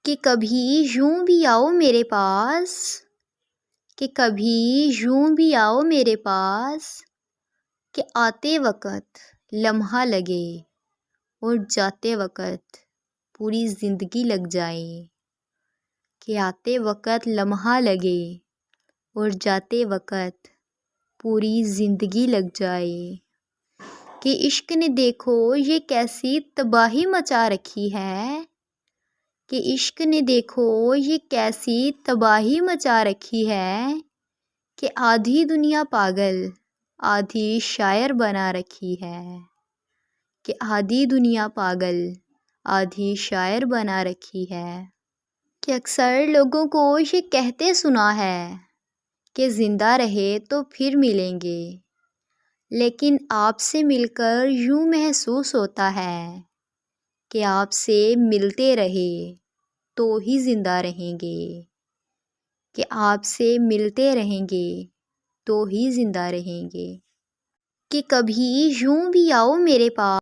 کہ کبھی یوں بھی آؤ میرے پاس، کہ کبھی یوں بھی آؤ میرے پاس، کہ آتے وقت لمحہ لگے اور جاتے وقت پوری زندگی لگ جائے، کہ آتے وقت لمحہ لگے اور جاتے وقت پوری زندگی لگ جائے، کہ عشق نے دیکھو یہ کیسی تباہی مچا رکھی ہے، کہ عشق نے دیکھو یہ کیسی تباہی مچا رکھی ہے، کہ آدھی دنیا پاگل آدھی شاعر بنا رکھی ہے، کہ آدھی دنیا پاگل آدھی شاعر بنا رکھی ہے، کہ اکثر لوگوں کو یہ کہتے سنا ہے کہ زندہ رہے تو پھر ملیں گے، لیکن آپ سے مل کر یوں محسوس ہوتا ہے کہ آپ سے ملتے رہے تو ہی زندہ رہیں گے، کہ آپ سے ملتے رہیں گے تو ہی زندہ رہیں گے، کہ کبھی یوں بھی آؤ میرے پاس۔